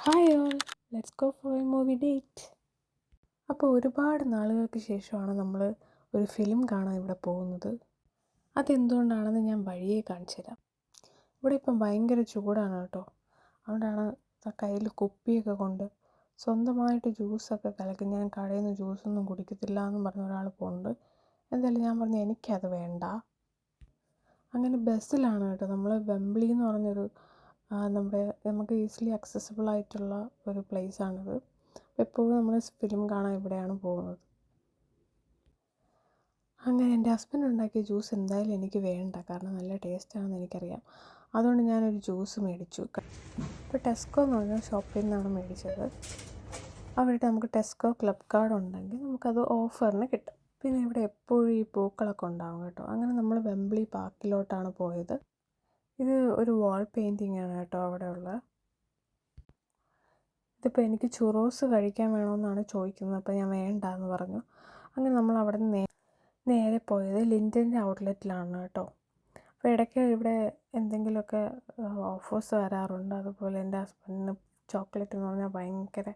Hi all, let's go for A movie date. അപ്പോൾ ഒരുപാട് നാളുകൾക്ക് ശേഷമാണ് നമ്മൾ ഒരു ഫിലിം കാണാൻ ഇവിടെ പോകുന്നത്. അതെന്തുകൊണ്ടാണെന്ന് ഞാൻ വഴിയെ കാണിച്ചു തരാം. ഇവിടെ ഇപ്പം ഭയങ്കര ചൂടാണ് കേട്ടോ. അതുകൊണ്ടാണ് കയ്യിൽ കുപ്പിയൊക്കെ കൊണ്ട് സ്വന്തമായിട്ട് ജ്യൂസൊക്കെ കലക്കി, ഞാൻ കടയിൽ നിന്ന് ജ്യൂസൊന്നും കുടിക്കത്തില്ല എന്ന് പറഞ്ഞ ഒരാൾ പോകുന്നുണ്ട്. എന്തായാലും ഞാൻ പറഞ്ഞു എനിക്കത് വേണ്ട. അങ്ങനെ ബസ്സിലാണ് കേട്ടോ, നമ്മൾ വെംബ്ലി എന്ന് പറഞ്ഞൊരു നമുക്ക് ഈസിലി അക്സസിബിൾ ആയിട്ടുള്ള ഒരു പ്ലേസാണിത്. എപ്പോഴും നമ്മൾ ഫിലിം കാണാൻ ഇവിടെയാണ് പോകുന്നത്. അങ്ങനെ എൻ്റെ ഹസ്ബൻഡ് ഉണ്ടാക്കിയ ജ്യൂസ് എന്തായാലും എനിക്ക് വേണ്ട, കാരണം നല്ല ടേസ്റ്റാണെന്ന് എനിക്കറിയാം. അതുകൊണ്ട് ഞാനൊരു ജ്യൂസ് മേടിച്ചു. ഇപ്പോൾ ടെസ്കോ എന്ന് പറഞ്ഞ ഷോപ്പിൽ നിന്നാണ് മേടിച്ചത്. അവിടെ നമുക്ക് ടെസ്കോ ക്ലബ് കാർഡ് ഉണ്ടെങ്കിൽ നമുക്കത് ഓഫറിന് കിട്ടും. പിന്നെ ഇവിടെ എപ്പോഴും ഈ പൂക്കളൊക്കെ ഉണ്ടാകും കേട്ടോ. അങ്ങനെ നമ്മൾ വെംബ്ലി പാർക്കിലോട്ടാണ് പോയത്. ഇത് ഒരു വാൾ പെയിൻറ്റിംഗ് ആണ് കേട്ടോ അവിടെ ഉള്ളത്. ഇതിപ്പോൾ എനിക്ക് ചുറോസ് കഴിക്കാൻ വേണമെന്നാണ് ചോദിക്കുന്നത്. അപ്പോൾ ഞാൻ വേണ്ട എന്ന് പറഞ്ഞു. അങ്ങനെ നമ്മൾ അവിടെ നിന്ന് നേരെ പോയത് ലിൻഡൻ്റെ ഔട്ട്ലെറ്റിലാണ് കേട്ടോ. അപ്പോൾ ഇടയ്ക്ക് ഇവിടെ എന്തെങ്കിലുമൊക്കെ ഓഫേഴ്സ് വരാറുണ്ട്. അതുപോലെ എൻ്റെ ഹസ്ബൻഡിന് ചോക്ലേറ്റ് എന്ന് പറഞ്ഞാൽ ഭയങ്കര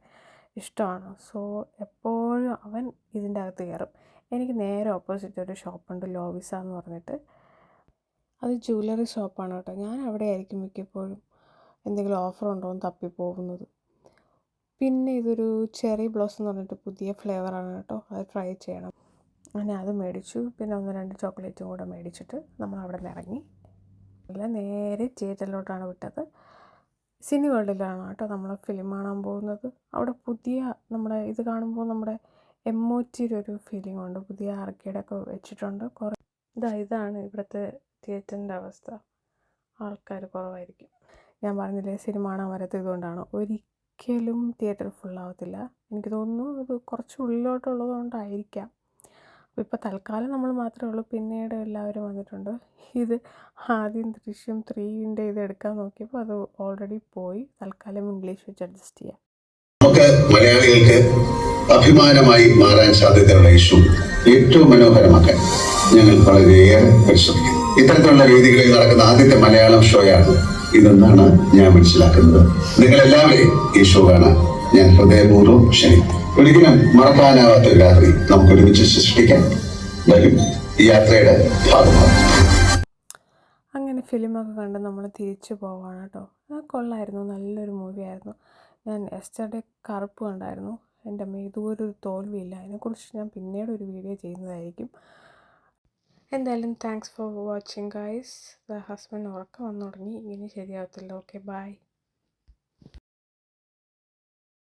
ഇഷ്ടമാണ്. സോ എപ്പോഴും അവൻ ഇതിൻ്റെ അകത്ത് കയറും. എനിക്ക് നേരെ ഓപ്പോസിറ്റ് ഒരു ഷോപ്പുണ്ട്, ലോവിസ എന്ന് പറഞ്ഞിട്ട്. അത് ജ്വല്ലറി ഷോപ്പാണ് കേട്ടോ. ഞാൻ അവിടെ ആയിരിക്കും മിക്കപ്പോഴും എന്തെങ്കിലും ഓഫർ ഉണ്ടോ എന്ന് തപ്പിപ്പോകുന്നത്. പിന്നെ ഇതൊരു ചെറി ബ്ലോസം എന്ന് പറഞ്ഞിട്ട് പുതിയ ഫ്ലേവറാണ് കേട്ടോ. അത് ട്രൈ ചെയ്യണം. അങ്ങനെ അത് മേടിച്ചു. പിന്നെ 1-2 ചോക്ലേറ്റും കൂടെ മേടിച്ചിട്ട് നമ്മൾ അവിടെ നിന്ന് ഇറങ്ങി. നേരെ തിയേറ്ററിലോട്ടാണ് വിട്ടത്. സിനി വേൾഡിലാണ് കേട്ടോ നമ്മൾ ഫിലിം കാണാൻ പോകുന്നത്. അവിടെ പുതിയ നമ്മുടെ ഇത് കാണുമ്പോൾ നമ്മുടെ എമ്മോറ്റിയുടെ ഒരു ഫീലിംഗ് ഉണ്ട്. പുതിയ ആർക്കേഡൊക്കെ വെച്ചിട്ടുണ്ട്. ഇതാണ് ഇവിടുത്തെ തിയേറ്ററിൻ്റെ അവസ്ഥ. ആൾക്കാർ കുറവായിരിക്കും. ഞാൻ പറഞ്ഞില്ലേ സിനിമ കാണാൻ വരാത്തത് കൊണ്ടാണ്. ഒരിക്കലും തിയേറ്റർ ഫുള്ളാവത്തില്ല. എനിക്ക് തോന്നുന്നു അത് കുറച്ച് ഉള്ളിലോട്ടുള്ളത് കൊണ്ടായിരിക്കാം. അപ്പോൾ ഇപ്പോൾ തൽക്കാലം നമ്മൾ മാത്രമേ ഉള്ളൂ. പിന്നീട് എല്ലാവരും വന്നിട്ടുണ്ട്. ഇത് ആദ്യം ദൃശ്യം 3ൻ്റെ ഇത് എടുക്കാൻ നോക്കിയപ്പോൾ അത് ഓൾറെഡി പോയി. തൽക്കാലം ഇംഗ്ലീഷ് വെച്ച് അഡ്ജസ്റ്റ് ചെയ്യാം. നമുക്ക് മലയാളികൾക്ക് അഭിമാനമായി മാറാൻ സാധ്യതയുള്ള ഇഷ്യൂ ഏറ്റവും മനോഹരമാക്കാൻ ഞങ്ങൾ വളരെയേറെ പരിശ്രമിക്കും. ഇത്തരത്തിലുള്ള വേദികളിൽ നടക്കുന്ന ആദ്യത്തെ മലയാളം ഷോയാണ് ഇതെന്നാണ് ഞാൻ മനസ്സിലാക്കുന്നത്. നിങ്ങളെല്ലാവരെയും ഈ ഷോ കാണാൻ ഞാൻ ഹൃദയപൂർവ്വം ക്ഷണിക്കും. ഒരിക്കലും മറക്കാനാവാത്ത ഒരു രാത്രി നമുക്ക് ഒരുമിച്ച് സൃഷ്ടിക്കാൻ വരും. ഈ യാത്രയുടെ ഭാഗമാണ്. അങ്ങനെ ഫിലിമൊക്കെ കണ്ട് നമ്മൾ തിരിച്ചു പോവാണ് കേട്ടോ. കൊള്ളായിരുന്നു, നല്ലൊരു മൂവിയായിരുന്നു. ഞാൻ യെസ്റ്റർഡേ കറുപ്പ് കണ്ടായിരുന്നു. എൻ്റെ ഇതുപോലൊരു തോൽവിയില്ല. അതിനെക്കുറിച്ച് ഞാൻ പിന്നീട് ഒരു വീഡിയോ ചെയ്യുന്നതായിരിക്കും. എന്തായാലും thanks for watching guys. Husband ഉറക്കം വന്നു തുടങ്ങി. ഇങ്ങനെ ശരിയാവത്തില്ല. Okay, by.